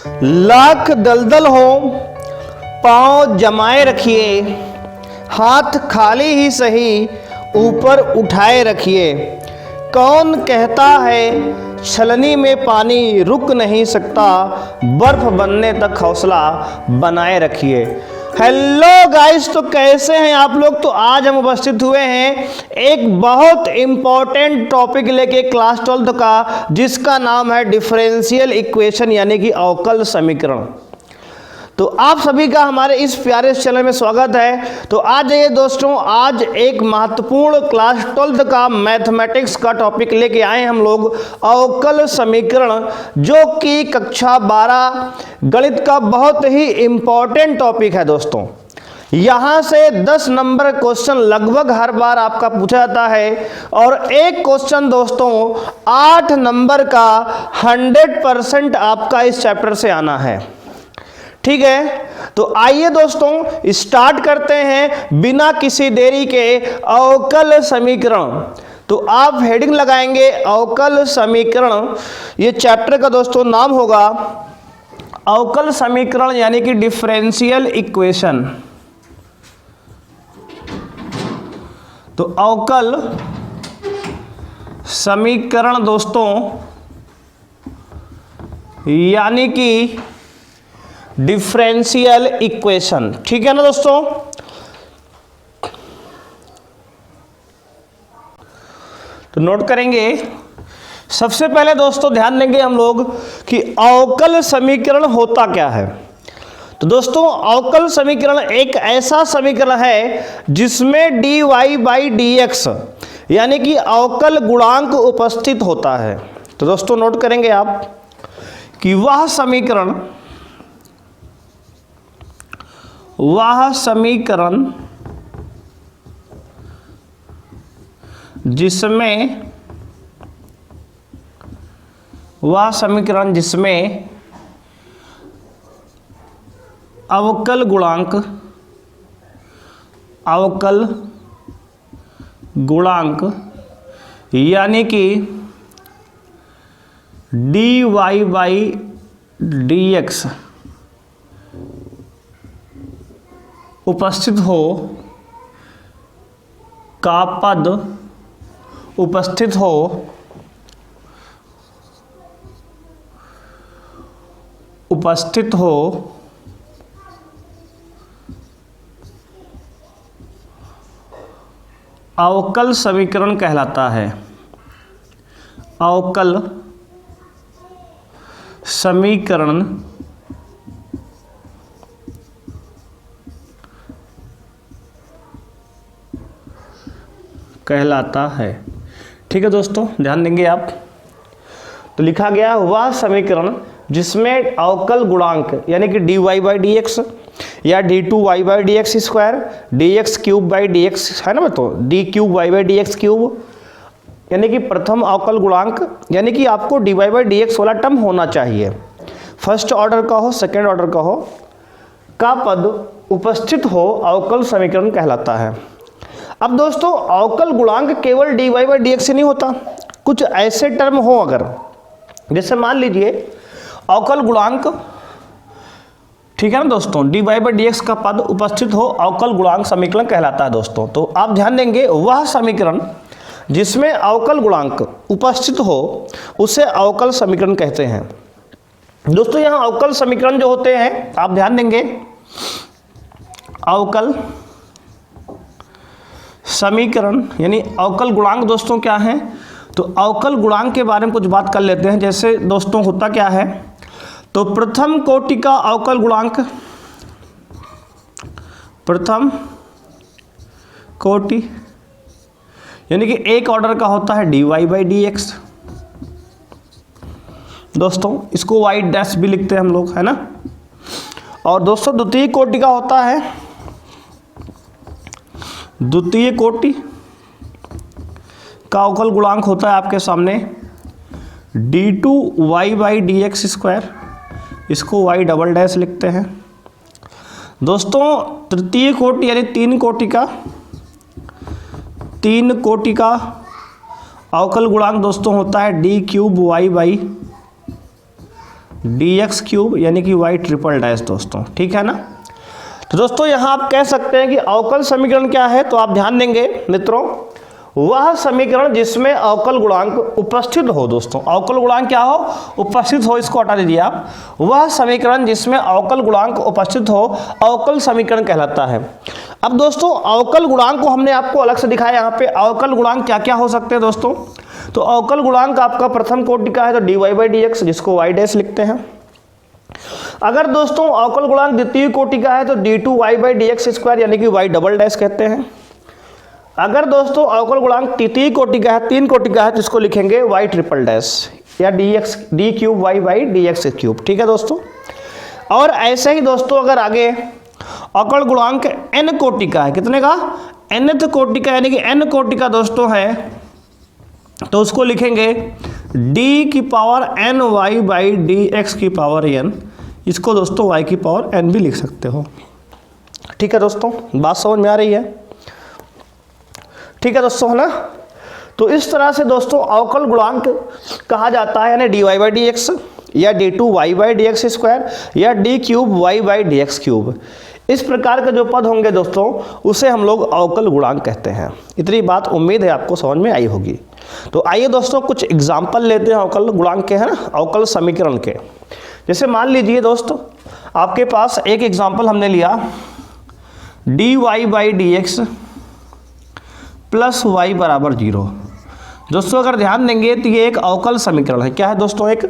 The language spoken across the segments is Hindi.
लाख दलदल हो पांव जमाए रखिए, हाथ खाली ही सही ऊपर उठाए रखिए। कौन कहता है छलनी में पानी रुक नहीं सकता, बर्फ बनने तक हौसला बनाए रखिए। हेलो गाइस, तो कैसे हैं आप लोग। तो आज हम उपस्थित हुए हैं एक बहुत इंपॉर्टेंट टॉपिक लेके क्लास 12 का, जिसका नाम है डिफरेंशियल इक्वेशन यानी कि अवकल समीकरण। तो आप सभी का हमारे इस प्यारे चैनल में स्वागत है। तो आज जाइए दोस्तों, आज एक महत्वपूर्ण क्लास 12 का मैथमेटिक्स का टॉपिक लेके आए हम लोग, अवकल समीकरण, जो कि कक्षा 12 गणित का बहुत ही इंपॉर्टेंट टॉपिक है दोस्तों। यहां से 10 नंबर क्वेश्चन लगभग हर बार आपका पूछा जाता है, और एक क्वेश्चन दोस्तों 8 नंबर का 100% आपका इस चैप्टर से आना है। ठीक है, तो आइए दोस्तों स्टार्ट करते हैं बिना किसी देरी के अवकल समीकरण। तो आप हेडिंग लगाएंगे अवकल समीकरण। ये चैप्टर का दोस्तों नाम होगा अवकल समीकरण यानी कि डिफरेंशियल इक्वेशन। तो अवकल समीकरण दोस्तों यानी कि डिफरेंशियल इक्वेशन। ठीक है ना दोस्तों। तो नोट करेंगे, सबसे पहले दोस्तों ध्यान देंगे हम लोग कि अवकल समीकरण होता क्या है। तो दोस्तों अवकल समीकरण एक ऐसा समीकरण है जिसमें dy बाई dx यानी कि अवकल गुणांक उपस्थित होता है। तो दोस्तों नोट करेंगे आप कि वह समीकरण जिसमें अवकल गुणांक यानी कि dy बाई dx उपस्थित हो का पद उपस्थित हो अवकल समीकरण कहलाता है। अवकल समीकरण कहलाता है। ठीक है दोस्तों, ध्यान देंगे आप। तो लिखा गया वह समीकरण जिसमें अवकल गुणांक यानी कि dy बाई dx या d2y by dx square, dx cube by dx है ना, तो d cube y by dx cube यानी कि प्रथम अवकल गुणांक, यानी कि आपको dy बाई dx वाला टर्म होना चाहिए। फर्स्ट ऑर्डर का हो, सेकेंड ऑर्डर का हो, का पद उपस्थित हो, अवकल समीकरण कहलाता है। अब दोस्तों अवकल गुणांक केवल dy बाई dx से नहीं होता, कुछ ऐसे टर्म हो अगर, जैसे मान लीजिए अवकल गुणांक, ठीक है ना दोस्तों, dy बाई dx का पद उपस्थित हो, अवकल गुणांक समीकरण कहलाता है दोस्तों। तो आप ध्यान देंगे वह समीकरण जिसमें अवकल गुणांक उपस्थित हो उसे अवकल समीकरण कहते हैं। दोस्तों यहां अवकल समीकरण जो होते हैं आप ध्यान देंगे, अवकल समीकरण यानी अवकल गुणांक दोस्तों क्या है। तो अवकल गुणांक के बारे में कुछ बात कर लेते हैं। जैसे दोस्तों होता क्या है, तो प्रथम कोटि का अवकल गुणांक, प्रथम कोटि यानी कि एक ऑर्डर का होता है dy बाई dx। दोस्तों इसको y डैश भी लिखते हैं हम लोग, है ना। और दोस्तों द्वितीय कोटि का होता है, द्वितीय कोटि का अवकल गुणांक होता है आपके सामने d2y बाई dx स्क्वायर, इसको y डबल डैश लिखते हैं। दोस्तों तृतीय कोटि यानी तीन कोटि का अवकल गुणांक दोस्तों होता है d cube y by dx³ यानी कि y ट्रिपल डैश दोस्तों, ठीक है ना। तो दोस्तों यहाँ आप कह सकते हैं कि अवकल समीकरण क्या है, तो आप ध्यान देंगे मित्रों, वह समीकरण जिसमें अवकल गुणांक उपस्थित हो। दोस्तों अवकल गुणांक क्या हो, उपस्थित हो, इसको हटा दीजिए आप। वह समीकरण जिसमें अवकल गुणांक उपस्थित हो अवकल समीकरण कहलाता है। अब दोस्तों अवकल गुणांक को हमने आपको अलग से दिखाया, यहाँ पे अवकल गुणांक क्या क्या हो सकते हैं दोस्तों। तो अवकल गुणांक आपका प्रथम कोटि का है तो dy/dx, जिसको y डैश लिखते हैं। अगर दोस्तों अवकल गुणांक द्वितीय कोटि का है तो d2y/dx² यानी कि y डबल डैश कहते हैं। अगर दोस्तों अवकल गुणांक तृतीय कोटि का है, 3 कोटि का है, तो इसको लिखेंगे y ट्रिपल डैश या d3y/dx³, ठीक है दोस्तों। और ऐसे ही दोस्तों अगर आगे अवकल गुणांक n कोटि का है, कितने का, nth कोटि का यानी कि n कोटि का दोस्तों है, तो उसको लिखेंगे d⁻ny/dx⁻n, इसको दोस्तों y⁻n भी लिख सकते हो, ठीक है दोस्तों। बात समझ में आ रही है, ठीक है दोस्तों, है ना। तो इस तरह से दोस्तों अवकल गुणांक कहा जाता है, यानी dy/dx या d2y/dx² या d3y/dx³। इस प्रकार के जो पद होंगे दोस्तों उसे हम लोग अवकल गुणांक कहते हैं। इतनी बात उम्मीद है आपको समझ में आई होगी। तो आइए दोस्तों कुछ एग्जाम्पल लेते हैं अवकल गुणांक के, है ना, अवकल समीकरण के। जैसे मान लीजिए दोस्तों आपके पास एक एग्जाम्पल हमने लिया dy/dx + y = 0। दोस्तों अगर ध्यान देंगे तो ये एक अवकल समीकरण है। क्या है दोस्तों, एक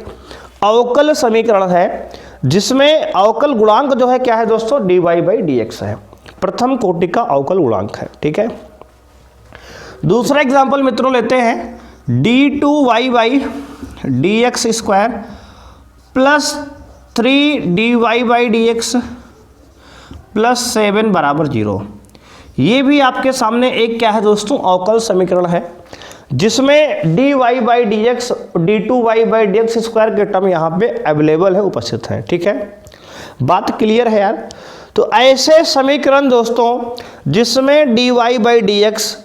अवकल समीकरण है जिसमें अवकल गुणांक जो है क्या है दोस्तों, dy/dx है, प्रथम कोटि का अवकल गुणांक है, ठीक है। दूसरा एग्जाम्पल मित्रों लेते हैं d2y/dx² + 3dy/dx + 7 = 0। ये भी आपके सामने एक क्या है दोस्तों, अवकल समीकरण है जिसमें dy/dx d2y/dx² के टर्म यहाँ पे अवेलेबल है, उपस्थित है, ठीक है। बात क्लियर है यार। तो ऐसे समीकरण दोस्तों जिसमें dy/dx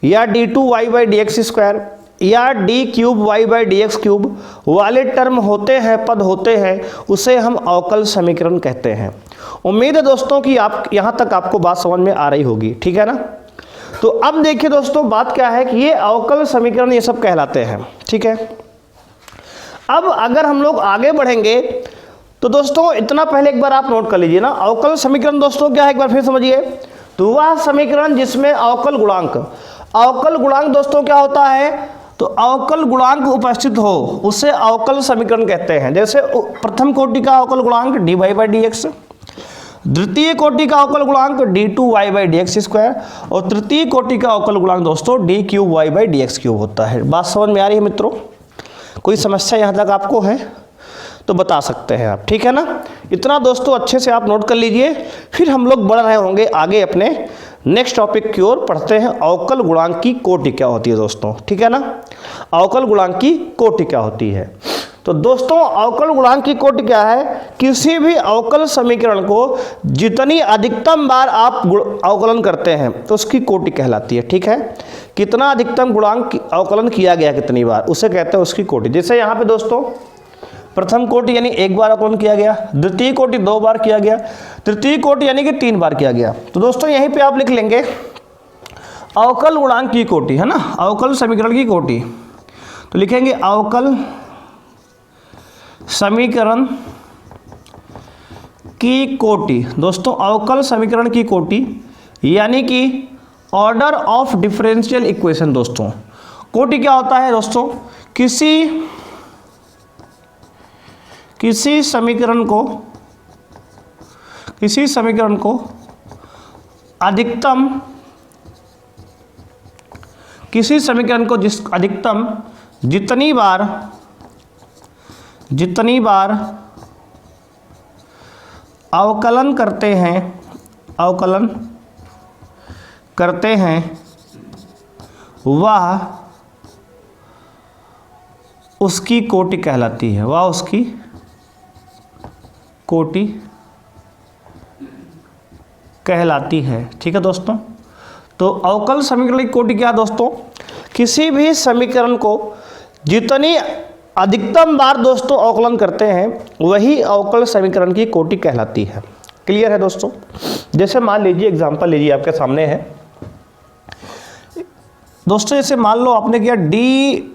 या d2y/dx² या d3y/dx³ वाले टर्म होते हैं, पद होते हैं, उसे हम अवकल समीकरण कहते हैं। उम्मीद है दोस्तों कि आप यहाँ तक आपको बात समझ में आ रही होगी, ठीक है ना। तो अब देखिए दोस्तों बात क्या है कि ये अवकल समीकरण ये सब कहलाते हैं, ठीक है। अब अगर हम लोग आगे बढ़ेंगे तो दोस्तों इतना पहले एक बार आप नोट कर लीजिए ना, अवकल समीकरण दोस्तों क्या है, एक बार फिर समझिए। तो वह समीकरण जिसमें अवकल गुणांक दोस्तों क्या होता है, तो अवकल गुणांक उपस्थित हो उसे अवकल समीकरण कहते हैं। जैसे प्रथम कोटि का अवकल गुणांक dy/dx, द्वितीय कोटि का अवकल गुणांक d2y/dx² और तृतीय कोटि का अवकल गुणांक दोस्तों d3y/dx³ होता है। बात समझ में आ रही है मित्रों, कोई समस्या यहाँ तक आपको है तो बता सकते हैं आप, ठीक है ना। इतना दोस्तों अच्छे से आप नोट कर लीजिए, फिर हम लोग बढ़ रहे होंगे आगे अपने नेक्स्ट टॉपिक की ओर। पढ़ते हैं अवकल गुणांक की कोटि क्या होती है दोस्तों, ठीक है ना। अवकल गुणांक की कोटि क्या होती है, तो दोस्तों अवकल गुणांक की कोटि क्या है, किसी भी अवकल समीकरण को जितनी अधिकतम बार आप अवकलन करते हैं तो उसकी कोटि कहलाती है, ठीक है। कितना अधिकतम गुणांक अवकलन किया गया कितनी बार, उसे कहते हैं उसकी कोटि। जैसे यहाँ पे दोस्तों प्रथम कोटि यानी 1 बार अवकलन किया गया, द्वितीय कोटि 2 बार किया गया, तृतीय कोटि यानी कि 3 बार किया गया। तो दोस्तों यहीं पे आप लिख लेंगे अवकल गुणांक की कोटि, है ना, अवकल समीकरण की कोटि। तो लिखेंगे अवकल समीकरण की कोटि। दोस्तों अवकल समीकरण की कोटि यानी कि ऑर्डर ऑफ डिफरेंशियल इक्वेशन। दोस्तों कोटि क्या होता है दोस्तों, किसी समीकरण को अधिकतम, किसी समीकरण को अधिकतम जितनी बार अवकलन करते हैं वह उसकी कोटि कहलाती है, वह उसकी कोटि कहलाती है, ठीक है दोस्तों। तो अवकल समीकरण की कोटि क्या दोस्तों, किसी भी समीकरण को जितनी अधिकतम बार दोस्तों अवकलन करते हैं वही अवकल समीकरण की कोटि कहलाती है। क्लियर है दोस्तों? जैसे मान लीजिए एग्जांपल लीजिए आपके सामने है दोस्तों, जैसे मान लो आपने किया d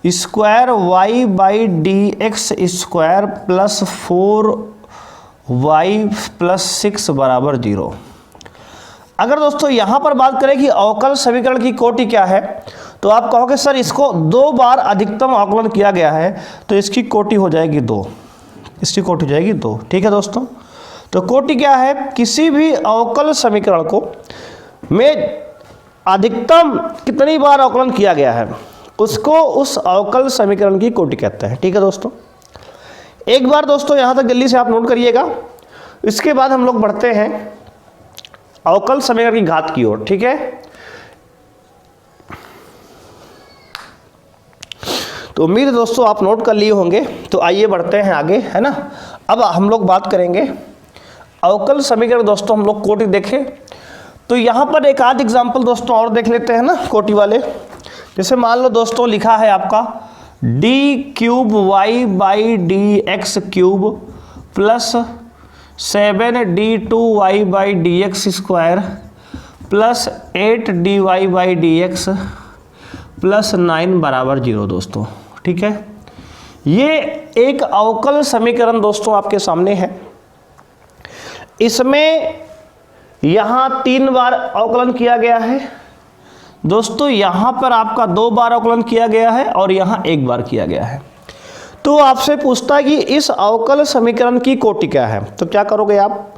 square Y by D x square plus 4y plus 6 बराबर 0। अगर दोस्तों यहाँ पर बात करें कि अवकल समीकरण की कोटि क्या है, तो आप कहोगे सर इसको 2 बार अधिकतम अवकलन किया गया है तो इसकी कोटि हो जाएगी 2, इसकी कोटि हो जाएगी 2। ठीक है दोस्तों? तो कोटि क्या है? किसी भी अवकल समीकरण को में अधिकतम कितनी बार अवकलन किया गया है उसको उस अवकल समीकरण की कोटि कहते हैं। ठीक है दोस्तों? एक बार दोस्तों यहाँ तक जल्दी से आप नोट करिएगा, इसके बाद हम लोग बढ़ते हैं अवकल समीकरण की घात की ओर। ठीक है? तो उम्मीद है दोस्तों आप नोट कर लिए होंगे। तो आइए बढ़ते हैं आगे, है ना। अब हम लोग बात करेंगे अवकल समीकरण दोस्तों, हम लोग कोटि देखें तो यहाँ पर एक आध एग्जाम्पल दोस्तों और देख लेते हैं ना कोटि वाले। जैसे मान लो दोस्तों लिखा है आपका d cube Y by D x cube plus 7d2y by D x square plus 8dy by D x plus 9 बराबर 0 दोस्तों। ठीक है? ये एक अवकल समीकरण दोस्तों आपके सामने है। इसमें यहाँ 3 बार अवकलन किया गया है दोस्तों, यहाँ पर आपका 2 बार अवकलन किया गया है और यहाँ 1 बार किया गया है। तो आपसे पूछता है कि इस अवकल समीकरण की कोटि क्या है, तो क्या करोगे आप?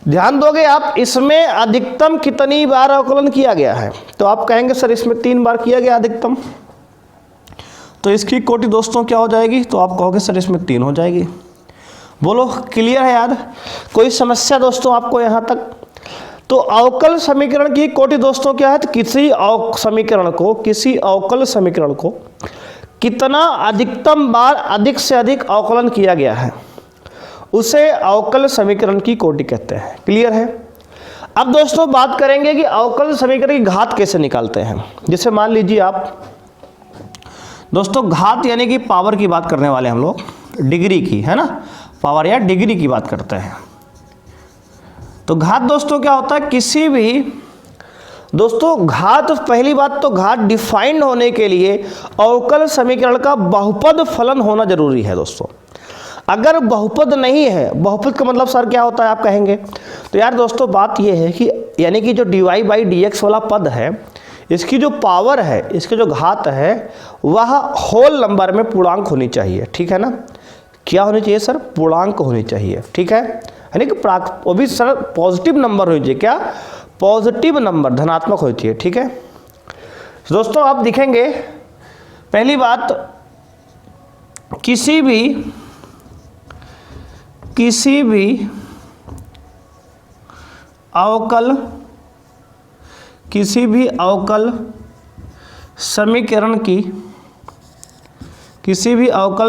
ध्यान दोगे आप, इसमें अधिकतम कितनी बार अवकलन किया गया है, तो आप कहेंगे सर इसमें 3 बार किया गया अधिकतम, तो इसकी कोटि दोस्तों क्या हो जाएगी? तो आप कहोगे सर इसमें 3 हो जाएगी। बोलो क्लियर है यार? कोई समस्या दोस्तों आपको यहाँ तक? तो अवकल समीकरण की कोटि दोस्तों क्या है? तो किसी अवकल समीकरण को कितना अधिकतम बार अधिक से अधिक अवकलन किया गया है उसे अवकल समीकरण की कोटि कहते हैं। क्लियर है? अब दोस्तों बात करेंगे कि अवकल समीकरण की घात कैसे निकालते हैं। जैसे मान लीजिए आप दोस्तों घात यानी कि पावर की बात करने वाले हम लोग, डिग्री की, है ना, पावर या डिग्री की बात करते हैं। तो घात दोस्तों क्या होता है? किसी भी दोस्तों घात, पहली बात तो घात डिफाइंड होने के लिए अवकल समीकरण का बहुपद फलन होना जरूरी है दोस्तों। अगर बहुपद नहीं है, बहुपद का मतलब सर क्या होता है आप कहेंगे, तो यार दोस्तों बात ये है कि यानी कि जो dy बाई डी एक्स वाला पद है, इसकी जो पावर है, इसकी जो घात है, वह होल नंबर में पूर्णांक होनी चाहिए। ठीक है ना? क्या होनी चाहिए सर? पूर्णांक होनी चाहिए। ठीक है? यानी कि वो भी सर पॉजिटिव नंबर होनी चाहिए। क्या? पॉजिटिव नंबर, धनात्मक होनी चाहिए। ठीक है दोस्तों? आप दिखेंगे पहली बात, किसी भी अवकल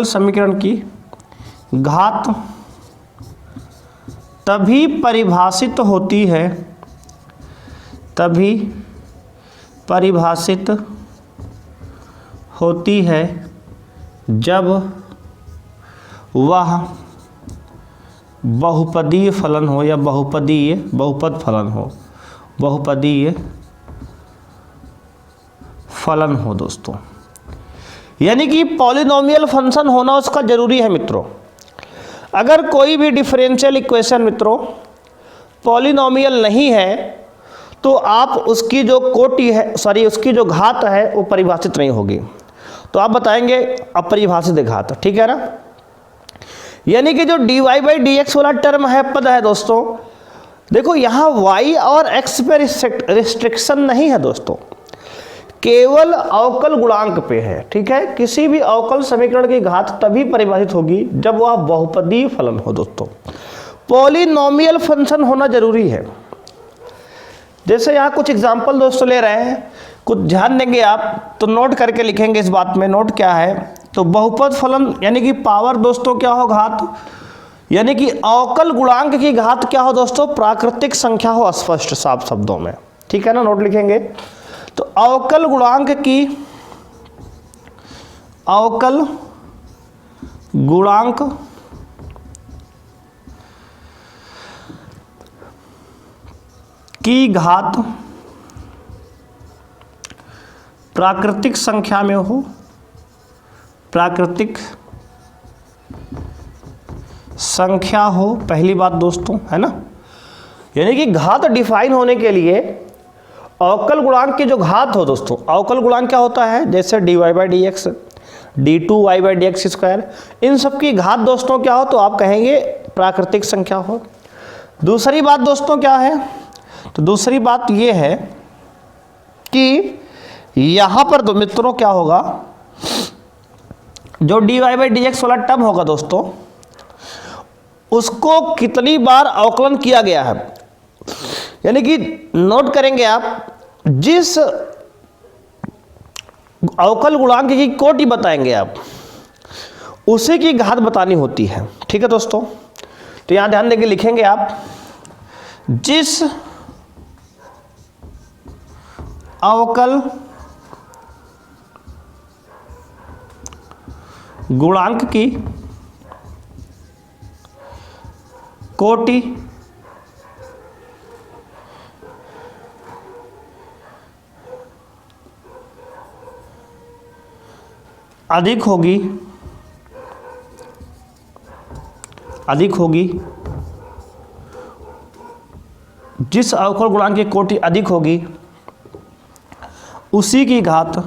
समीकरण की घात तभी परिभाषित होती है जब वह बहुपदीय फलन हो या बहुपद फलन हो दोस्तों। यानी कि पॉलिनोमियल फंक्शन होना उसका जरूरी है मित्रों। अगर कोई भी डिफरेंशियल इक्वेशन मित्रों पॉलिनोमियल नहीं है तो आप उसकी जो कोटि है, उसकी जो घात है वो परिभाषित नहीं होगी। तो आप बताएंगे अपरिभाषित घात। ठीक है ना? यानी कि जो dy बाई डी एक्स वाला टर्म है, पद है दोस्तों, देखो यहाँ y और x पे रिस्ट्रिक्शन नहीं है दोस्तों, केवल अवकल गुणांक पे है। ठीक है? किसी भी अवकल समीकरण की घात तभी परिभाषित होगी जब वह बहुपदीय फलन हो दोस्तों। पॉलिनोमियल फंक्शन होना जरूरी है। जैसे यहाँ कुछ एग्जाम्पल दोस्तों ले रहे हैं, कुछ ध्यान देंगे आप तो नोट करके लिखेंगे इस बात में। नोट क्या है? तो बहुपद फलन यानी कि पावर दोस्तों क्या हो? घात। यानी कि अवकल गुणांक की घात क्या हो दोस्तों? प्राकृतिक संख्या हो, स्पष्ट साफ शब्दों में। ठीक है ना? नोट लिखेंगे तो अवकल गुणांक की घात प्राकृतिक संख्या में हो, प्राकृतिक संख्या हो, पहली बात दोस्तों, है ना। यानी कि घात डिफाइन होने के लिए अवकल गुणांक की जो घात हो दोस्तों, अवकल गुणांक क्या होता है, जैसे dy by D X, d2y by D x square, इन सब की घात दोस्तों क्या हो, तो आप कहेंगे प्राकृतिक संख्या हो। दूसरी बात दोस्तों क्या है, तो दूसरी बात ये है कि यहां पर दो मित्रों क्या होगा, जो dy बाई डी एक्स वाला टर्म होगा दोस्तों, उसको कितनी बार अवकलन किया गया है, यानी कि नोट करेंगे आप, जिस अवकल गुणांक की कोटि बताएंगे आप, उसी की घात बतानी होती है। ठीक है दोस्तों, तो यहां ध्यान देके लिखेंगे आप, जिस अवकल गुणांक की कोटि अधिक होगी, जिस अवकल गुणांक की कोटि अधिक होगी, उसी की घात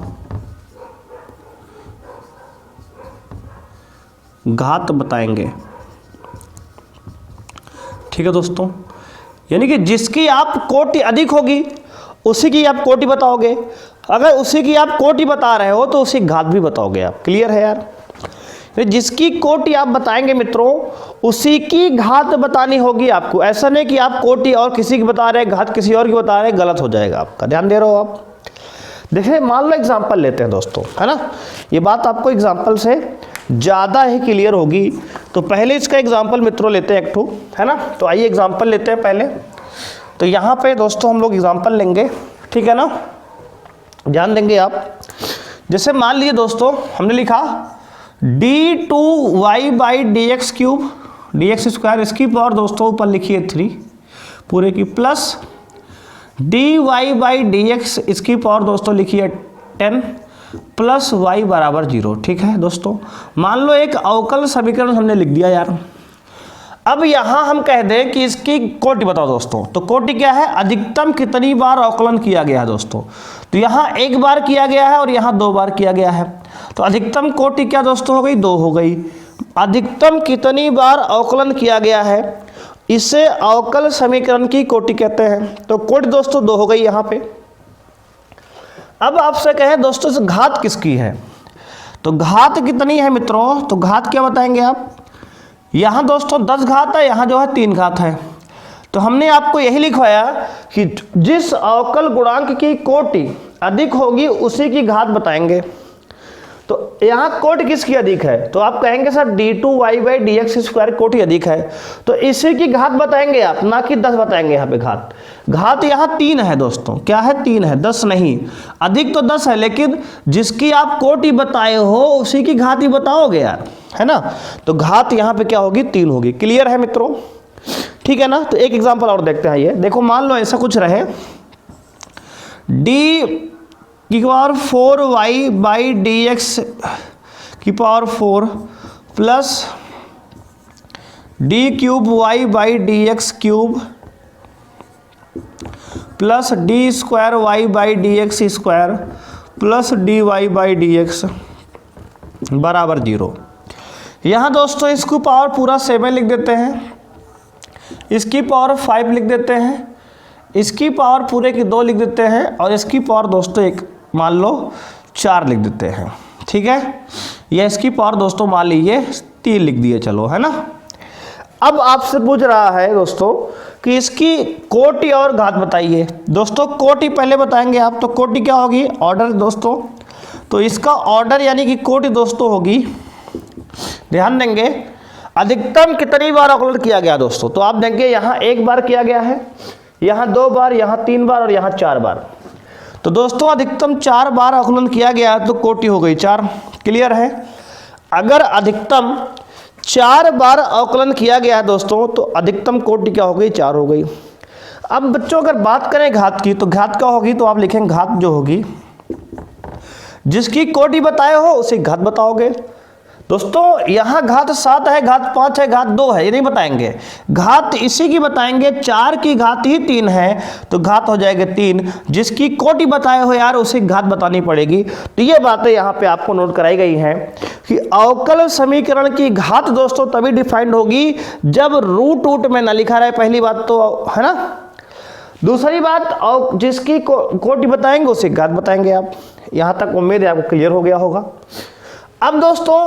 बताएंगे। ठीक है दोस्तों, यानी कि जिसकी आप कोटि अधिक होगी उसी की आप कोटि बताओगे, अगर उसी की आप कोटि बता रहे हो तो उसी घात भी बताओगे आप। क्लियर है यार, जिसकी कोटि आप बताएंगे मित्रों, उसी की घात बतानी होगी आपको। ऐसा नहीं कि आप कोटि और किसी की बता रहे हैं, घात किसी और की बता रहे हैं, गलत हो जाएगा आपका। ध्यान दे रहे हो आप। देखिए मान लो एग्जाम्पल लेते हैं दोस्तों, है ना, ये बात आपको एग्जाम्पल से ज़्यादा ही क्लियर होगी। तो पहले इसका एग्जाम्पल मित्रों लेते हैं एक ठो, है ना। तो आइए एग्जाम्पल लेते हैं पहले। तो यहाँ पे दोस्तों हम लोग एग्जाम्पल लेंगे, ठीक है ना, ध्यान देंगे आप। जैसे मान लीजिए दोस्तों हमने लिखा d2y by D x cube D x square, इसकी पावर दोस्तों ऊपर लिखिए 3 पूरे की, plus dy by D x, इसकी पावर दोस्तों लिखिए 10 प्लस y बराबर 0। ठीक है दोस्तों, मान लो एक अवकल समीकरण हमने लिख दिया यार। अब यहां हम कह दें कि इसकी कोटि बताओ दोस्तों, तो कोटि क्या है, अधिकतम कितनी बार अवकलन किया गया है दोस्तों। तो यहां एक बार किया गया है और यहां 2 बार किया गया है, तो अधिकतम कोटि क्या दोस्तों हो गई, 2 हो गई। अधिकतम कितनी बार अवकलन किया गया है, इसे अवकल समीकरण की कोटि कहते हैं। तो कोटि दोस्तों 2 हो गई यहां पे। अब आपसे कहें दोस्तों इस घात किसकी है, तो घात कितनी है मित्रों, तो घात क्या बताएंगे आप, यहां दोस्तों 10 घात है, यहां जो है 3 घात है। तो हमने आपको यही लिखवाया कि जिस अवकल गुणांक की कोटि अधिक होगी उसी की घात बताएंगे। तो यहाँ कोटि किसकी अधिक है, तो आप कहेंगे sir d2y by D x square कोटि अधिक है, तो इसी की घात बताएंगे आप, ना कि 10 बताएंगे। यहाँ पे घात यहाँ 3 है दोस्तों, क्या है 3 है, 10 नहीं। अधिक तो 10 है, लेकिन जिसकी आप कोटि बताए हो उसी की घात ही बताओगे यार, है ना। तो घात यहाँ पे क्या होगी, 3 होगी। क्लियर है मित्रों, ठीक है ना। तो एक एग्जाम्पल और देखते हैं। ये देखो मान लो ऐसा कुछ रहे, d की power 4y by D X की power 4 plus D cube Y by D x cube plus D square Y by D x square plus D Y by D X बराबर 0। यहाँ दोस्तों इसको पावर पूरा 7 लिख देते हैं, इसकी पावर 5 लिख देते हैं, इसकी पावर पूरे की 2 लिख देते हैं, और इसकी पावर दोस्तों एक मान लो 4 लिख देते हैं। ठीक है, या इसकी पावर दोस्तों मान लीजिए 3 लिख दिए, चलो, है ना। अब आपसे पूछ रहा है दोस्तों कि इसकी कोटि और घात बताइए। दोस्तों कोटि पहले बताएंगे आप, तो कोटि क्या होगी, ऑर्डर दोस्तों। तो इसका ऑर्डर यानी कि कोटि दोस्तों होगी, ध्यान देंगे, अधिकतम कितनी बार अवकलन किया गया दोस्तों। तो आप देंगे यहाँ 1 बार किया गया है, यहाँ 2 बार, यहाँ 3 बार और यहाँ 4 बार। तो दोस्तों अधिकतम 4 बार अवकलन किया गया है, तो कोटि हो गई 4। क्लियर है। अगर अधिकतम 4 बार अवकलन किया गया है दोस्तों, तो अधिकतम कोटि क्या हो गई, 4 हो गई। अब बच्चों अगर बात करें घात की, तो घात क्या होगी, तो आप लिखेंगे घात जो होगी जिसकी कोटि बताए हो उसे घात बताओगे। दोस्तों यहाँ घात 7 है, घात 5 है, घात 2 है, ये नहीं बताएंगे, घात इसी की बताएंगे। 4 की घात ही 3 है तो घात हो जाएगा 3, जिसकी कोटि बताए हो यार उसे घात बतानी पड़ेगी। तो ये बातें यहाँ पे आपको नोट कराई गई हैं कि अवकल समीकरण की घात दोस्तों तभी डिफाइंड होगी जब रूट में ना लिखा रहे, पहली बात तो है ना। दूसरी बात, और जिसकी कोटि बताएंगे उसे घात बताएंगे आप। यहाँ तक उम्मीद है आपको क्लियर हो गया होगा। अब दोस्तों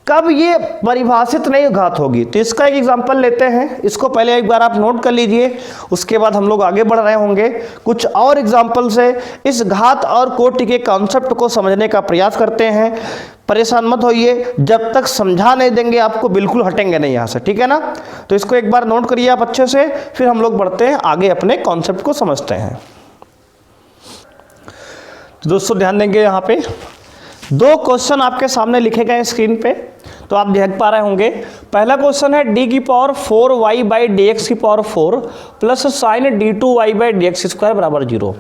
कब ये परिभाषित नहीं घात होगी, तो इसका एक एग्जांपल लेते हैं। इसको पहले एक बार आप नोट कर लीजिए, उसके बाद हम लोग आगे बढ़ रहे होंगे। कुछ और एग्जांपल से इस घात और कोटि के कॉन्सेप्ट को समझने का प्रयास करते हैं। परेशान मत होइए, जब तक समझा नहीं देंगे आपको बिल्कुल हटेंगे नहीं यहाँ से, ठीक है ना। तो इसको एक बार नोट करिए आप अच्छे से, फिर हम लोग बढ़ते हैं आगे, अपने कॉन्सेप्ट को समझते हैं। तो दोस्तों ध्यान देंगे, यहाँ पे 2 क्वेश्चन आपके सामने लिखे गए स्क्रीन पे, तो आप देख पा रहे होंगे। पहला क्वेश्चन है d की power 4y by D X की power 4 plus sine d2y by D x square बराबर 0।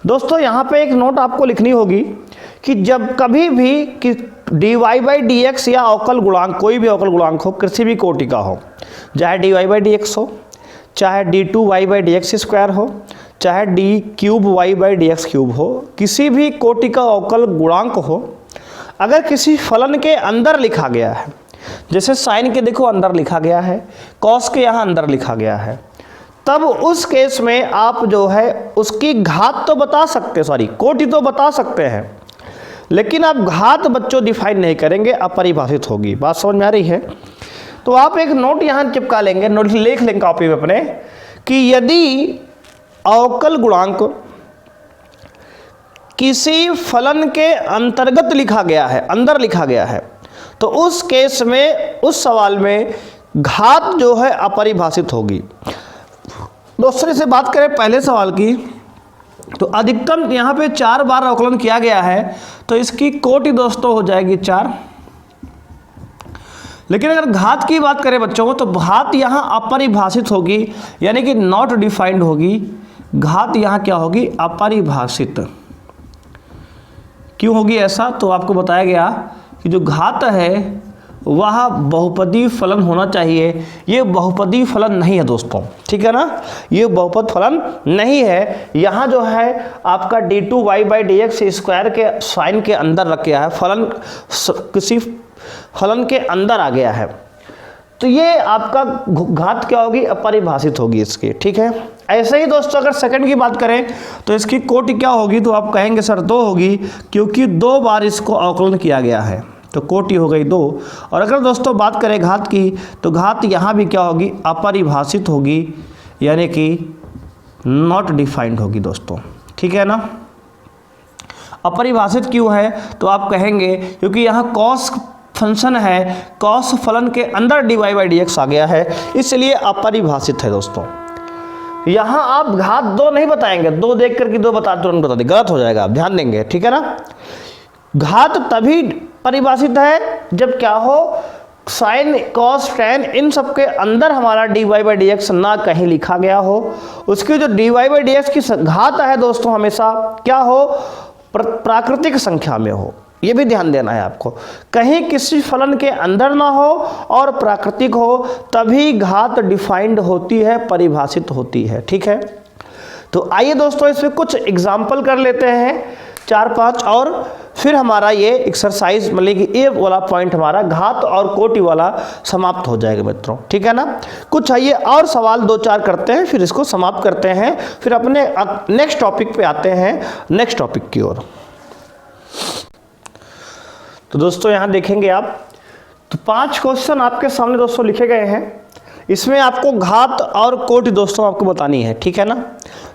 दोस्तों यहाँ पे एक नोट आपको लिखनी होगी कि जब कभी भी कि dy बाई डी एक्स या अवकल गुणांक, कोई भी अवकल गुणांक हो किसी भी कोटि का हो, चाहे dy बाई डी एक्स हो, चाहे d2y by D x square हो, चाहे d cube y by D x cube हो, किसी भी कोटि का अवकल गुणांक हो, अगर किसी फलन के अंदर लिखा गया है, जैसे साइन के देखो अंदर लिखा गया है, कॉस के यहाँ अंदर लिखा गया है, तब उस केस में आप जो है उसकी घात तो बता सकते, सॉरी कोटि तो बता सकते हैं, लेकिन आप घात बच्चों डिफाइन नहीं करेंगे, अपरिभाषित होगी। बात समझ में आ रही है। तो आप एक नोट यहाँ चिपका लेंगे, नोट लिख लेंगे कॉपी में अपने, कि यदि अवकल गुणांक किसी फलन के अंतर्गत लिखा गया है, अंदर लिखा गया है, तो उस केस में, उस सवाल में घात जो है अपरिभाषित होगी। दूसरे से बात करें पहले सवाल की, तो अधिकतम यहाँ पे 4 बार अवकलन किया गया है, तो इसकी कोटि दोस्तों हो जाएगी 4। लेकिन अगर घात की बात करें बच्चों, तो घात यहाँ अपरिभाषित होगी, यानी कि नॉट डिफाइंड होगी। घात यहाँ क्या होगी, अपरिभाषित। क्यों होगी ऐसा, तो आपको बताया गया कि जो घात है वह बहुपदी फलन होना चाहिए। ये बहुपदी फलन नहीं है दोस्तों, ठीक है ना, ये बहुपद फलन नहीं है। यहाँ जो है आपका d2y by D x square के साइन के अंदर रख गया है, फलन किसी फलन के अंदर आ गया है, तो ये आपका घात क्या होगी, अपरिभाषित होगी इसकी, ठीक है। ऐसे ही दोस्तों अगर सेकंड की बात करें तो इसकी कोटि क्या होगी, तो आप कहेंगे सर 2 होगी, क्योंकि 2 बार इसको अवकलन किया गया है, तो कोटि हो गई 2। और अगर दोस्तों बात करें घात की, तो घात यहाँ भी क्या होगी, अपरिभाषित होगी, यानी कि नॉट डिफाइंड होगी दोस्तों, ठीक है ना। अपरिभाषित क्यों है, तो आप कहेंगे क्योंकि यहाँ कॉस फंक्शन है, कॉस फलन के अंदर dy बाई डी एक्स आ गया है, इसलिए अपरिभाषित है दोस्तों। यहाँ आप घात 2 नहीं बताएंगे, 2 देख करके 2 तुरंत बता दें, गलत हो जाएगा, आप ध्यान देंगे, ठीक है ना। घात तभी परिभाषित है जब क्या हो, साइन कॉस टैन इन सब के अंदर हमारा dy बाई डी एक्स ना कहीं लिखा गया हो। उसकी जो dy बाई डी एक्स की घात है दोस्तों हमेशा क्या हो, प्राकृतिक संख्या में हो, ये भी ध्यान देना है आपको। कहीं किसी फलन के अंदर ना हो और प्राकृतिक हो, तभी घात डिफाइंड होती है, परिभाषित होती है, ठीक है। तो आइए दोस्तों इसमें कुछ एग्जाम्पल कर लेते हैं 4-5, और फिर हमारा ये एक्सरसाइज मतलब कि ये वाला पॉइंट हमारा घात और कोटि वाला समाप्त हो जाएगा मित्रों, ठीक है ना। कुछ आइए और सवाल 2-4 करते हैं, फिर इसको समाप्त करते हैं, फिर अपने नेक्स्ट टॉपिक पे आते हैं, नेक्स्ट टॉपिक की ओर। तो दोस्तों यहाँ देखेंगे आप, तो 5 क्वेश्चन आपके सामने दोस्तों लिखे गए हैं, इसमें आपको घात और कोटि दोस्तों आपको बतानी है, ठीक है ना।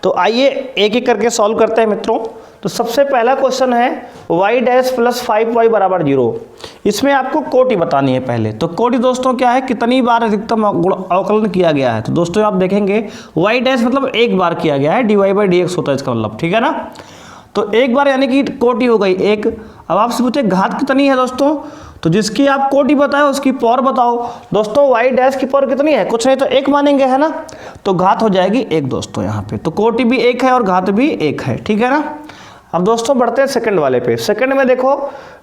तो आइए एक एक करके सॉल्व करते हैं मित्रों। तो सबसे पहला क्वेश्चन है y डैश प्लस 5y बराबर 0। इसमें आपको कोटि बतानी है पहले। तो कोटि दोस्तों क्या है, कितनी बार अधिकतम अवकलन किया गया है। तो दोस्तों आप देखेंगे y डैश मतलब एक बार किया गया है, dy बाई डी एक्स होता है इसका मतलब, ठीक है ना। तो एक बार यानी कि कोटि हो गई 1। अब आपसे पूछे घात कितनी है दोस्तों, तो जिसकी आप कोटि बताए उसकी पावर बताओ। दोस्तों y डैश की पावर कितनी है, कुछ नहीं तो 1 मानेंगे, है ना। तो घात हो जाएगी 1 दोस्तों यहाँ पे, तो कोटि भी 1 है और घात भी 1 है, ठीक है ना। अब दोस्तों बढ़ते हैं सेकंड वाले पे। सेकंड में देखो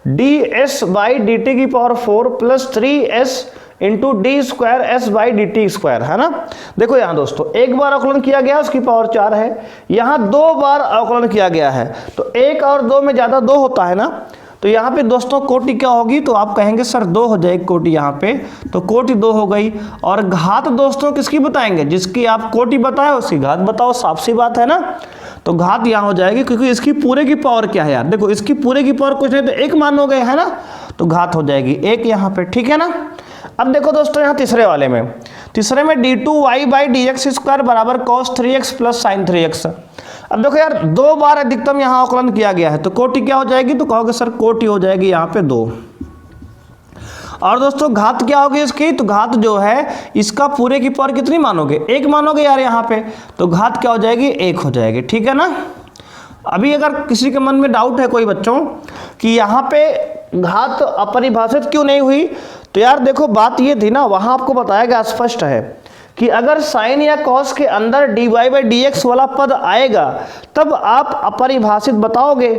ds बाई डी टी की power 4 plus 3s into D square S by D T square, है ना। देखो यहाँ दोस्तों एक बार अवकलन किया गया उसकी पावर 4 है, यहाँ 2 बार अवकलन किया गया है, तो 1 और 2 में ज़्यादा 2 होता है ना। तो यहाँ पे दोस्तों कोटि क्या होगी, तो आप कहेंगे सर 2 हो जाएगी कोटि यहाँ पे, तो कोटि 2 हो गई। और घात दोस्तों किसकी बताएंगे, जिसकी आप कोटि बताए उसकी घात बताओ, साफ सी बात है ना। तो घात यहाँ हो जाएगी, क्योंकि इसकी पूरे की पावर क्या है यार, देखो इसकी पूरे की पावर कुछ नहीं तो 1 मानोगे, है ना। तो घात हो जाएगी 1 यहाँ पे, ठीक है ना। अब देखो दोस्तों यहाँ तीसरे वाले में, तीसरे में d2y by D x square बराबर cos 3x plus sign 3x। अब देखो यार 2 बार अधिकतम यहाँ आकलन किया गया है, तो कोटि क्या हो जाएगी, तो कहोगे सर कोटि हो जाएगी यहाँ पे 2। और दोस्तों घात क्या होगी इसकी, तो घात जो है इसका पूरे की पावर कितनी मानोगे, 1 मानोगे यार यहाँ पे, तो घात क्या हो जाएगी 1 हो जाएगी, ठीक है ना। अभी अगर किसी के मन में डाउट है कोई बच्चों कि यहाँ पे घात अपरिभाषित क्यों नहीं हुई, तो यार देखो बात ये थी ना, वहाँ आपको बताया गया स्पष्ट है कि अगर साइन या कॉस के अंदर dy बाई डी एक्स वाला पद आएगा तब आप अपरिभाषित बताओगे।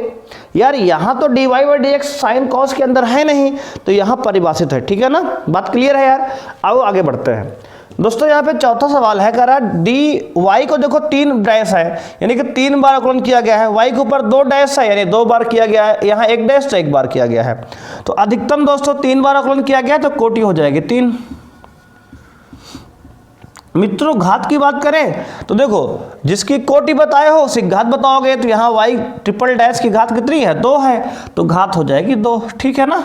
यार यहाँ तो dy by D x sine cos के अंदर है नहीं, तो यहाँ परिभाषित है, ठीक है ना। बात क्लियर है यार। आओ आगे बढ़ते हैं दोस्तों। यहाँ पे चौथा सवाल है, कह रहा डी वाई को देखो 3 डैश है, यानी कि 3 बार आकलन किया गया है, y के ऊपर 2 डैश है, यानी 2 बार किया गया है, यहाँ 1 डैश तो 1 बार किया गया है, तो अधिकतम दोस्तों 3 बार आकलन किया गया है, तो कोटि हो जाएगी 3। मित्रों घात की बात करें तो देखो जिसकी कोटि बताए हो उसी घात बताओगे, तो यहाँ y ट्रिपल डैश की घात कितनी है, 2 है, तो घात हो जाएगी 2, ठीक है ना।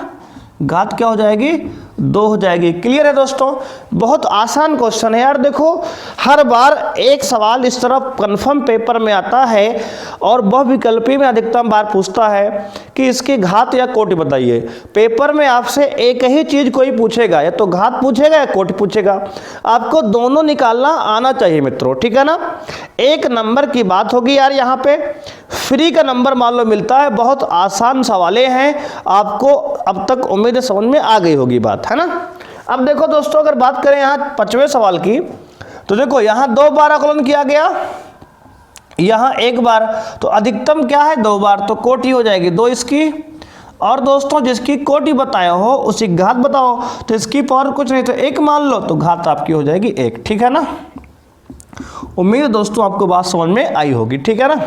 घात क्या हो जाएगी 2 हो जाएगी। क्लियर है दोस्तों, बहुत आसान क्वेश्चन है यार। देखो हर बार एक सवाल इस तरफ कंफर्म पेपर में आता है और बहुविकल्पी में अधिकतम बार पूछता है कि इसकी घात या कोटि बताइए। पेपर में आपसे एक ही चीज कोई पूछेगा, या तो घात पूछेगा या कोटि पूछेगा, आपको दोनों निकालना आना चाहिए मित्रों, ठीक है ना। 1 नंबर की बात होगी यार, यहाँ पे फ्री का नंबर मान लो मिलता है। बहुत आसान सवालें हैं, आपको अब तक उम्मीद समझ में आ गई होगी बात, है ना। अब देखो दोस्तों अगर बात करें यहाँ 5वें सवाल की, तो देखो यहाँ 2 बार आकलन किया गया, यहाँ 1 बार, तो अधिकतम क्या है 2 बार, तो कोटि हो जाएगी 2 इसकी। और दोस्तों जिसकी कोटि बताए हो उसी घात बताओ, तो इसकी पावर कुछ नहीं तो 1 मान लो, तो घात आपकी हो जाएगी 1, ठीक है ना। उम्मीद दोस्तों आपको बात समझ में आई होगी, ठीक है ना।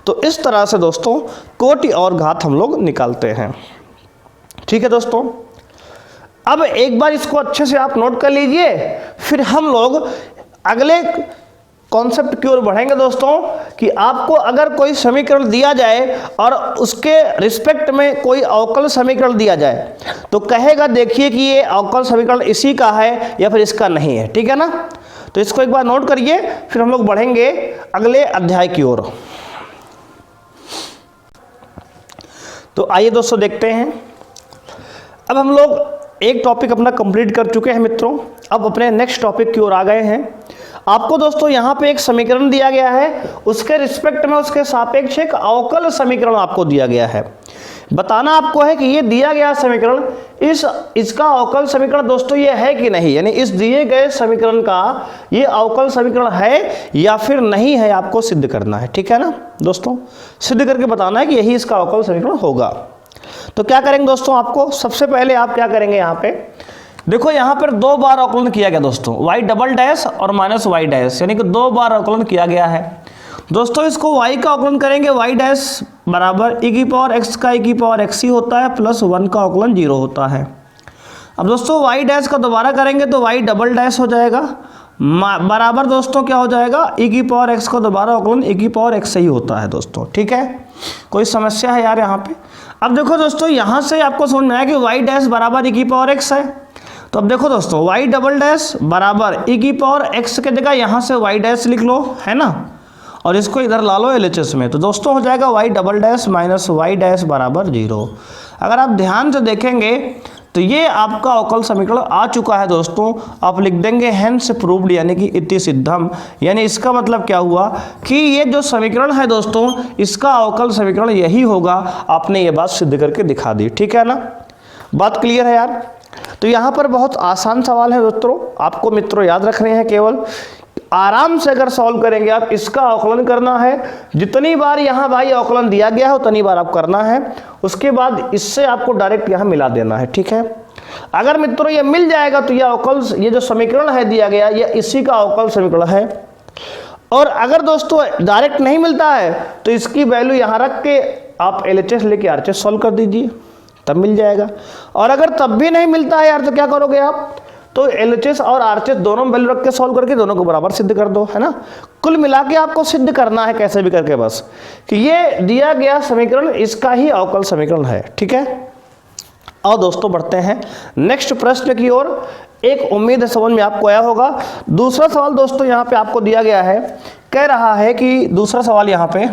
तो इस तरह से दोस्तों कोटि और घात हम लोग निकालते हैं, ठीक है दोस्तों। अब एक बार इसको अच्छे से आप नोट कर लीजिए, फिर हम लोग अगले कॉन्सेप्ट की ओर बढ़ेंगे दोस्तों, कि आपको अगर कोई समीकरण दिया जाए और उसके रिस्पेक्ट में कोई अवकल समीकरण दिया जाए, तो कहेगा देखिए कि ये अवकल समीकरण इसी का है या फिर इसका नहीं है, ठीक है ना। तो इसको एक बार नोट करिए, फिर हम लोग बढ़ेंगे अगले अध्याय की ओर। तो आइए दोस्तों देखते हैं, अब हम लोग एक टॉपिक अपना कंप्लीट कर चुके हैं मित्रों, अब अपने नेक्स्ट टॉपिक की ओर आ गए हैं। आपको दोस्तों यहाँ पे एक समीकरण दिया गया है, उसके रिस्पेक्ट में उसके सापेक्ष एक अवकल समीकरण आपको दिया गया है। बताना आपको है कि ये दिया गया समीकरण इसका अवकल समीकरण दोस्तों ये है कि नहीं, यानी इस दिए गए समीकरण का ये अवकल समीकरण है या फिर नहीं है, आपको सिद्ध करना है, ठीक है ना दोस्तों। सिद्ध करके बताना है कि यही इसका अवकल समीकरण होगा। तो क्या करेंगे दोस्तों, आपको सबसे पहले आप क्या करेंगे, यहाँ पे देखो यहाँ पर 2 बार अवकलन किया गया दोस्तों, y डबल डैश और माइनस y डैश, यानी कि 2 बार अवकलन किया गया है दोस्तों। इसको y का अवकलन करेंगे, y डैश बराबर e की पावर x का e की पावर x ही होता है, प्लस 1 का अवकलन 0 होता है। अब दोस्तों y डैश का दोबारा करेंगे तो y डबल डैश हो जाएगा, बराबर दोस्तों क्या हो जाएगा, e की पावर x का दोबारा अवकलन e की पावर x ही होता है दोस्तों, ठीक है। कोई समस्या है यार यहाँ पे। अब देखो दोस्तों यहाँ से आपको समझ में आया कि y डैश बराबर e की पावर x है, तो अब देखो दोस्तों y डबल डैश बराबर e की पावर x के जगह यहाँ से y डैश लिख लो, है ना, और इसको इधर ला लो LHS में, तो दोस्तों हो जाएगा y double dash minus y dash बराबर 0। अगर आप ध्यान से देखेंगे तो ये आपका अवकल समीकरण आ चुका है दोस्तों। आप लिख देंगे हेंस प्रूव्ड, यानी कि इति सिद्धम, यानी इसका मतलब क्या हुआ कि ये जो समीकरण है दोस्तों इसका अवकल समीकरण यही होगा। आपने ये बात सिद्ध करके दिखा दी, ठीक है ना। बात क्लियर है यार। तो यहाँ पर बहुत आसान सवाल है दोस्तों, आपको मित्रों याद रखने हैं, केवल आराम से अगर सॉल्व करेंगे आप, इसका अवकलन करना है, जितनी बार यहाँ भाई अवकलन दिया गया है उतनी बार आप करना है, उसके बाद इससे आपको डायरेक्ट यहाँ मिला देना है, ठीक है। अगर मित्रों ये मिल जाएगा तो यह अवकल, ये जो समीकरण है दिया गया, यह इसी का अवकल समीकरण है। और अगर दोस्तों डायरेक्ट नहीं मिलता है तो इसकी वैल्यू यहाँ रख के आप LHS लेके RHS सॉल्व कर दीजिए, तब मिल जाएगा। और अगर तब भी नहीं मिलता है यार तो क्या करोगे आप, तो LHS और RHS दोनों वैल्यू रख के सॉल्व करके दोनों को बराबर सिद्ध कर दो, है ना। कुल मिला के आपको सिद्ध करना है कैसे भी करके बस कि ये दिया गया समीकरण इसका ही अवकल समीकरण है, ठीक है। और दोस्तों बढ़ते हैं नेक्स्ट प्रश्न की ओर। एक उम्मीद है समझ में आपको आया होगा। दूसरा सवाल दोस्तों यहाँ पे आपको दिया गया है, कह रहा है कि दूसरा सवाल यहाँ पे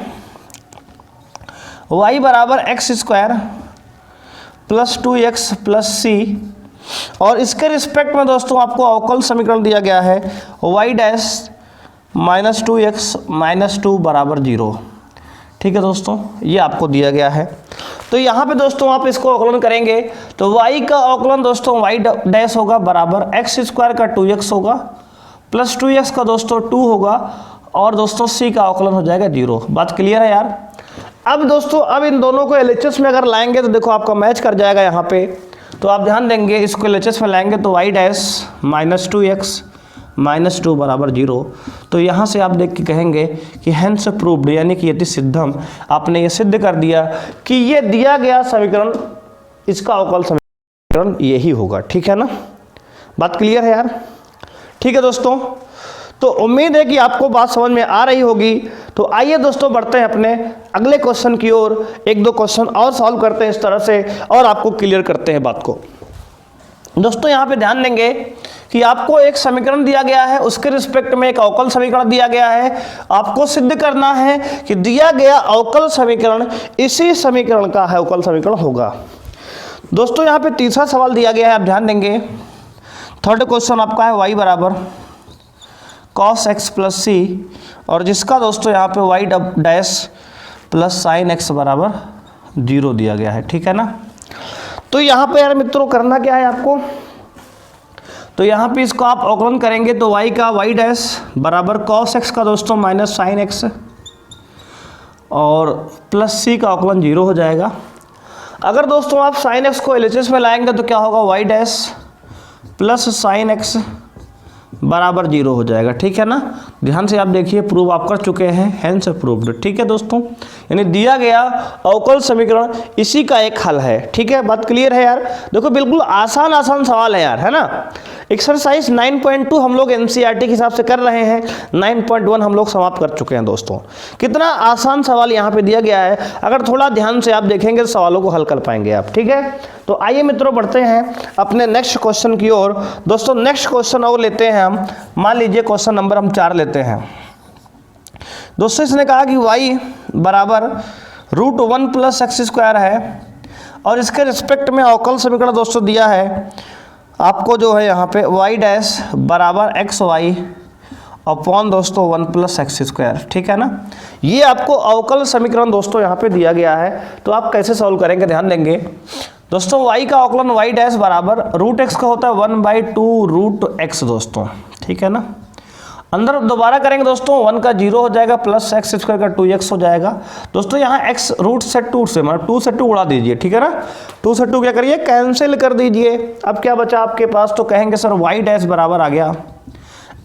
y बराबर x² + 2x + c, और इसके रिस्पेक्ट में दोस्तों आपको अवकल समीकरण दिया गया है y' - 2x - 2 = 0, ठीक है दोस्तों, ये आपको दिया गया है। तो यहाँ पे दोस्तों आप इसको अवकलन करेंगे तो y का अवकलन दोस्तों y' होगा बराबर x² का 2x होगा प्लस 2x का दोस्तों 2 होगा, और दोस्तों c का अवकलन हो जाएगा 0। बात क्लियर है यार। अब दोस्तों अब इन दोनों को LHS में अगर लाएंगे तो देखो आपका मैच कर जाएगा यहाँ पे, तो आप ध्यान देंगे इसको LHS में लाएंगे तो y' - 2x - 2 = 0। तो यहाँ से आप देख के कहेंगे कि हेंस प्रूव्ड, यानी कि यदि सिद्धम, आपने ये सिद्ध कर दिया कि ये दिया गया समीकरण इसका अवकल समीकरण यही होगा, ठीक है ना। बात क्लियर है यार, ठीक है दोस्तों। तो उम्मीद है कि आपको बात समझ में आ रही होगी। तो आइए दोस्तों बढ़ते हैं अपने अगले क्वेश्चन की ओर, एक दो क्वेश्चन और सॉल्व करते हैं इस तरह से और आपको क्लियर करते हैं बात को। दोस्तों यहाँ पे ध्यान देंगे कि आपको एक समीकरण दिया गया है, उसके रिस्पेक्ट में एक अवकल समीकरण दिया गया है। आपको सिद्ध करना है कि दिया गया अवकल समीकरण इसी समीकरण का अवकल समीकरण होगा। दोस्तों यहाँ पे तीसरा सवाल दिया गया है, आप ध्यान देंगे। थर्ड क्वेश्चन आपका है y बराबर cos x + c, और जिसका दोस्तों यहाँ पे y' + sin x = 0 दिया गया है, ठीक है ना। तो यहाँ पे यार मित्रों करना क्या है आपको, तो यहाँ पे इसको आप अवकलन करेंगे तो y का y' बराबर cos x का दोस्तों - sin x, और प्लस c का अवकलन 0 हो जाएगा। अगर दोस्तों आप sin x को LHS में लाएंगे तो क्या होगा, y' + sin x = 0 हो जाएगा, ठीक है ना। ध्यान से आप देखिए, प्रूव आप कर चुके हैं, हेंस प्रूव्ड, ठीक है दोस्तों। यानी दिया गया अवकल समीकरण इसी का एक हल है, ठीक है। बात क्लियर है यार। देखो बिल्कुल आसान सवाल है यार, है ना। एक्सरसाइज 9.2 हम लोग NCERT के हिसाब से कर रहे हैं, 9.1 हम लोग समाप्त कर चुके हैं दोस्तों। कितना आसान सवाल यहाँ पे दिया गया है, अगर थोड़ा ध्यान से आप देखेंगे तो सवालों को हल कर पाएंगे आप, ठीक है। तो आइए मित्रों बढ़ते हैं अपने नेक्स्ट क्वेश्चन की ओर। दोस्तों नेक्स्ट क्वेश्चन और लेते हैं हम, मान लीजिए क्वेश्चन नंबर हम 4 लेते हैं। दोस्तों इसने कहा कि y बराबर √1 + x² है, और इसके रिस्पेक्ट में अवकल समीकरण दोस्तों दिया है आपको, जो है यहाँ पे y' बराबर xy अपॉन दोस्तों 1 + x², ठीक है ना। ये आपको अवकल समीकरण दोस्तों यहाँ पे दिया गया है। तो आप कैसे सॉल्व करेंगे, ध्यान देंगे दोस्तों। y का अवकलन y' बराबर √x का होता है 1/2 √x दोस्तों, ठीक है ना। अंदर दोबारा करेंगे दोस्तों, 1 का 0 हो जाएगा, प्लस x² का 2x हो जाएगा दोस्तों। यहाँ x रूट से 2 से, मतलब 2 से 2 उड़ा दीजिए, ठीक है ना। 2 से 2 क्या करिए, कैंसिल कर दीजिए। अब क्या बचा आपके पास, तो कहेंगे सर y' बराबर आ गया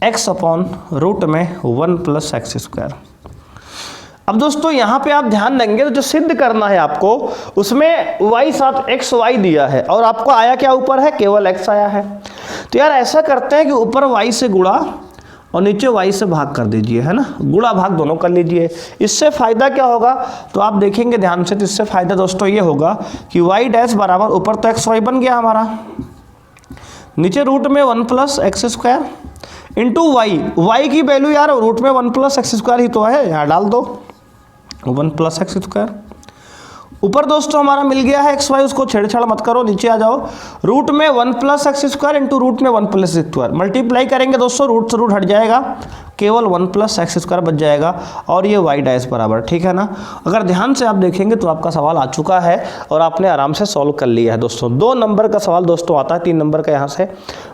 x अपॉन रूट में 1 + x²। अब दोस्तों यहाँ पे आप ध्यान देंगे तो जो सिद्ध करना है आपको, उसमें y साथ xy दिया है और आपको आया क्या ऊपर है, केवल x आया है। तो यार ऐसा करते हैं कि ऊपर y से गुणा और नीचे y से भाग कर दीजिए, है ना। गुणा भाग दोनों कर लीजिए। इससे फायदा क्या होगा, तो आप देखेंगे ध्यान से, तो इससे फायदा दोस्तों ये होगा कि y' बराबर, ऊपर तो xy बन गया हमारा, नीचे रूट में 1 + x² इंटू y की वैल्यू यार रूट में 1 + x² ही तो है, यहाँ डाल दो 1 + x²। ऊपर दोस्तों हमारा मिल गया है xy, उसको छेड़छाड़ मत करो, नीचे आ जाओ। रूट में 1 + x² इंटू रूट में 1 + x², मल्टीप्लाई करेंगे दोस्तों, रूट से रूट हट जाएगा, केवल 1 प्लस एक्स स्क्वायर बच जाएगा और ये वाई डैश बराबर, ठीक है ना। अगर ध्यान से आप देखेंगे तो आपका सवाल आ चुका है और आपने आराम से सॉल्व कर लिया है दोस्तों। 2 नंबर का सवाल दोस्तों आता है 3 नंबर का, यहाँ से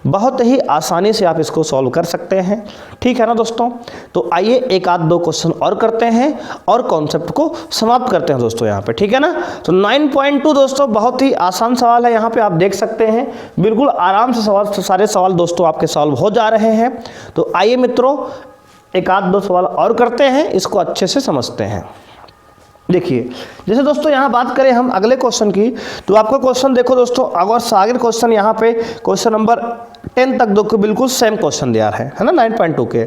बहुत ही आसानी से आप इसको सॉल्व कर सकते हैं, ठीक है ना दोस्तों। तो आइए एक आध 2 क्वेश्चन और करते हैं और कॉन्सेप्ट को समाप्त करते हैं दोस्तों यहाँ पे, ठीक है ना। तो 9.2 दोस्तों बहुत ही आसान सवाल है, यहाँ पे आप देख सकते हैं बिल्कुल आराम से सारे सवाल दोस्तों आपके सॉल्व हो जा रहे हैं। तो आइए मित्रों एक आध 2 सवाल और करते हैं, इसको अच्छे से समझते हैं। देखिए जैसे दोस्तों यहाँ बात करें हम अगले क्वेश्चन की, तो आपको क्वेश्चन देखो दोस्तों, अगर आगे क्वेश्चन यहाँ पे क्वेश्चन नंबर 10 तक देखो बिल्कुल सेम क्वेश्चन दिया है ना 9.2 के।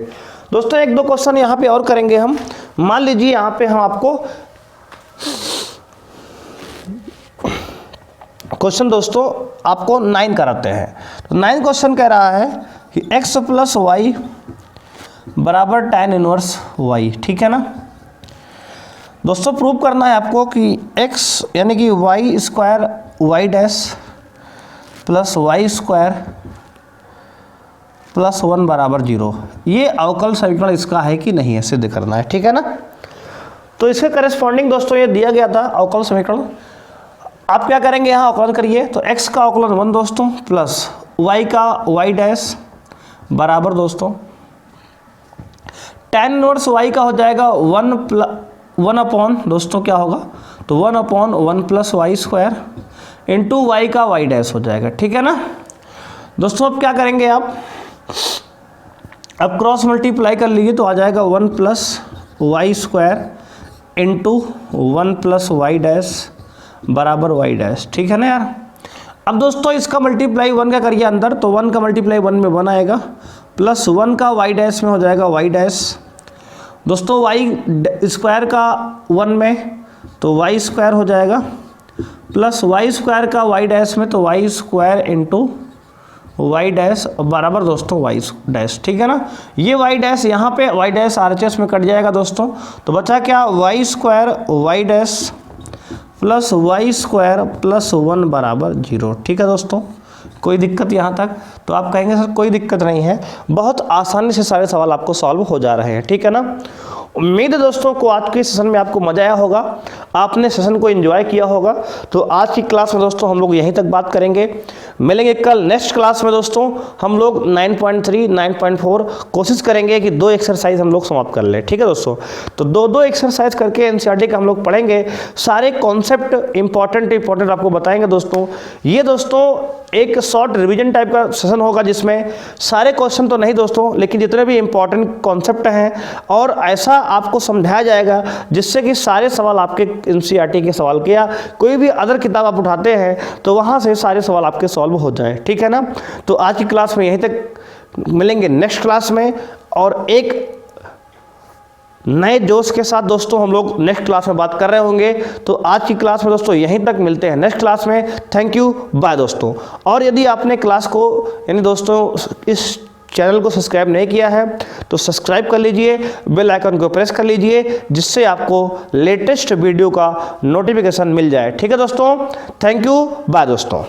दोस्तों 1-2 क्वेश्चन यहाँ पे और करेंगे हम। मान लीजिए यहाँ पे हम आपको क्वेश्चन दोस्तों आपको 9 कराते हैं। तो 9 क्वेश्चन कह रहा है कि x प्लस वाई बराबर tan इनवर्स y, ठीक है ना। दोस्तों प्रूव करना है आपको कि x यानी कि y square y dash plus y square plus 1 बराबर 0, ये अवकल समीकरण इसका है कि नहीं है सिद्ध करना है, ठीक है ना। तो इसके करेस्पॉन्डिंग दोस्तों ये दिया गया था अवकल समीकरण। आप क्या करेंगे यहाँ अवकलन करिए, तो x का अवकलन 1 दोस्तों प्लस y का y डैश बराबर दोस्तों tan इनवर्स y का हो जाएगा 1 अपॉन दोस्तों क्या होगा, तो 1 upon 1 plus y square into y का y डैश हो जाएगा, ठीक है ना। दोस्तों अब क्या करेंगे आप, अब क्रॉस मल्टीप्लाई कर लीजिए तो आ जाएगा 1 plus y square into 1 plus y dash बराबर वाई डैश, ठीक है ना यार। अब दोस्तों इसका मल्टीप्लाई 1 का करिए अंदर, तो 1 का मल्टीप्लाई 1 में 1 आएगा प्लस 1 का वाई डैश में हो जाएगा वाई डैश दोस्तों, वाई स्क्वायर का 1 में तो वाई स्क्वायर हो जाएगा प्लस वाई स्क्वायर का वाई डैश में तो y square into y dash बराबर दोस्तों वाई डैश, ठीक है ना। ये वाई डैश यहाँ पे वाई डैश RHS में कट जाएगा दोस्तों, तो बचा क्या y square y dash plus y square plus 1 बराबर 0, ठीक है दोस्तों। कोई दिक्कत यहाँ तक, तो आप कहेंगे सर कोई दिक्कत नहीं है, बहुत आसानी से सारे सवाल आपको सॉल्व हो जा रहे हैं, ठीक है ना। उम्मीद है दोस्तों को आज के सेशन में आपको मजा आया होगा, आपने सेशन को एंजॉय किया होगा। तो आज की क्लास में दोस्तों हम लोग यहीं तक बात करेंगे, मिलेंगे कल नेक्स्ट क्लास में दोस्तों। हम लोग 9.3 9.4 कोशिश करेंगे कि 2 एक्सरसाइज हम लोग समाप्त कर लें, ठीक है दोस्तों। तो 2 एक्सरसाइज करके एनसीईआरटी का हम लोग पढ़ेंगे, सारे कॉन्सेप्ट इंपॉर्टेंट आपको बताएंगे दोस्तों। ये दोस्तों एक शॉर्ट रिवीजन टाइप का सेशन होगा जिसमें सारे क्वेश्चन तो नहीं दोस्तों, लेकिन जितने भी इंपॉर्टेंट कॉन्सेप्ट हैं और ऐसा आपको समझाया जाएगा जिससे कि सारे सवाल आपके एनसीईआरटी के सवाल के या कोई भी अदर किताब आप उठाते हैं तो वहाँ से सारे सवाल आपके सॉल्व हो जाएं, ठीक है ना। तो आज की क्लास में यहीं तक, मिलेंगे नेक्स्ट क्लास में और एक नए जोश के साथ दोस्तों हम लोग नेक्स्ट क्लास में बात कर रहे होंगे। तो आज की क्लास में दोस्तों यहीं तक, मिलते हैं नेक्स्ट क्लास में। थैंक यू, बाय दोस्तों। और यदि आपने क्लास को यानी दोस्तों इस चैनल को सब्सक्राइब नहीं किया है तो सब्सक्राइब कर लीजिए, बेल आइकन को प्रेस कर लीजिए जिससे आपको लेटेस्ट वीडियो का नोटिफिकेशन मिल जाए, ठीक है दोस्तों। थैंक यू, बाय दोस्तों।